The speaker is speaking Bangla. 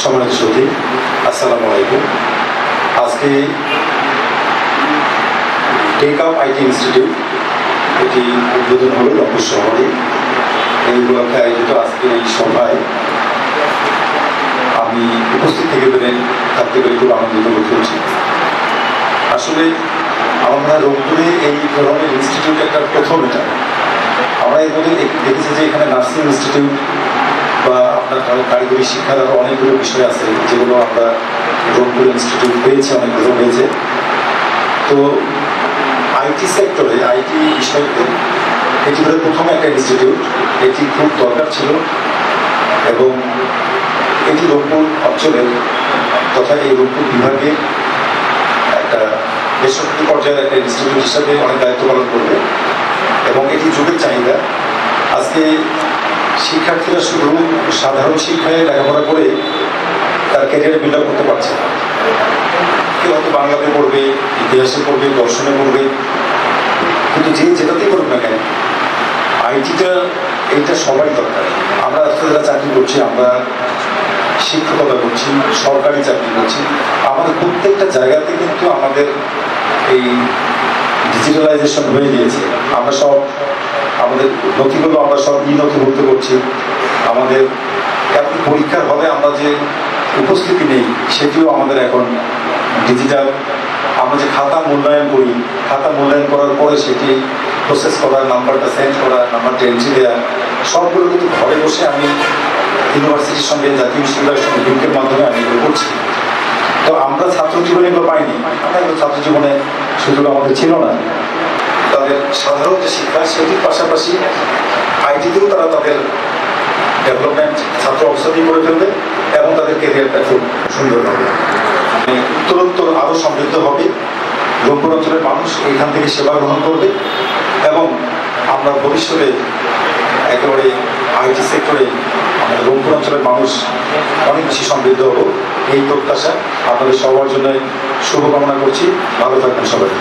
সম্মানিত সত্যি আসসালামু আলাইকুম। আজকে টেক আপ আইটি ইনস্টিটিউট এটি উদ্বোধন হলো রংপুর শহরে। এই উপলক্ষে আয়োজিত আজকের এই সভায় আমি উপস্থিত থাকতে পেরে খুব আনন্দিত বোধ করছি। আসলে আমরা রংপুরে এই ধরনের ইনস্টিটিউট একটা প্রথম। এটা আমরা এর মধ্যে দেখেছি যে এখানে নার্সিং ইনস্টিটিউট বা আপনার কারিগরি শিক্ষার আরও অনেকগুলো বিষয় আছে যেগুলো আমরা রংপুর ইনস্টিটিউট পেয়েছি, অনেকগুলো হয়েছে। তো আইটি সেক্টরে আইটি বিষয়তে এটি হলো প্রথম একটা ইনস্টিটিউট। এটি খুব দরকার ছিল এবং এটি রংপুর অঞ্চলের তথা এই রংপুর বিভাগে একটা বেসরকারি পর্যায়ের একটা ইনস্টিটিউট হিসাবে অনেক দায়িত্ব পালন করবে এবং এটি যুগের চাহিদা। আজকে শিক্ষার্থীরা শুধু সাধারণ শিক্ষায় লেখাপড়া করে তার ক্যারিয়ারে বিল্ড আপ করতে পারছে না। কেউ হয়তো বাংলাতে পড়বে, ইতিহাসে পড়বে, দর্শনে পড়বে, কিন্তু যে যেটাতেই করুক না কেন আইটিটা এইটা সবাই দরকার। আমরা যারা চাকরি করছি, আমরা শিক্ষকতা করছি, সরকারি চাকরি করছি, আমাদের প্রত্যেকটা জায়গাতে কিন্তু আমাদের এই ডিজিটালাইজেশন হয়ে গিয়েছে। আমরা সব আমাদের নথিগুলো আমরা সব নথিভুক্ত করছি। আমাদের এমন পরীক্ষার হলে আমরা যে উপস্থিতি নেই সেটিও আমাদের এখন ডিজিটাল। আমরা যে খাতা মূল্যায়ন করি, খাতা মূল্যায়ন করার পরে সেটি প্রসেস করা, নাম্বারটা সেন্ড করা, নাম্বারটা এন্ট্রি দেওয়া, সবগুলো কিন্তু ঘরে বসে আমি ইউনিভার্সিটির সঙ্গে, জাতীয় বিশ্ববিদ্যালয়ের সঙ্গে লিঙ্কের মাধ্যমে আমি এগুলো করছি। তো আমরা ছাত্র জীবনে এগুলো পাইনি। আমরা এগুলো ছাত্র জীবনে সুযোগ আমাদের ছিল না। তাদের সাধারণ যে শিক্ষা সেটির পাশাপাশি আইটিতেও তারা তাদের ডেভেলপমেন্ট ছাত্র অবস্থাতেই করে ফেলবে এবং তাদের ক্যারিয়ারটা খুব সুন্দর হবে, উত্তরোত্তর আরও সমৃদ্ধ হবে। রংপুর অঞ্চলের মানুষ এখান থেকে সেবা গ্রহণ করবে এবং আমরা ভবিষ্যতে একেবারে আইটি সেক্টরে আমাদের রংপুর অঞ্চলের মানুষ অনেক বেশি সমৃদ্ধ হব, এই প্রত্যাশা আপনাদের সবার জন্য শুভকামনা করছি। ভালো থাকবেন সবাই।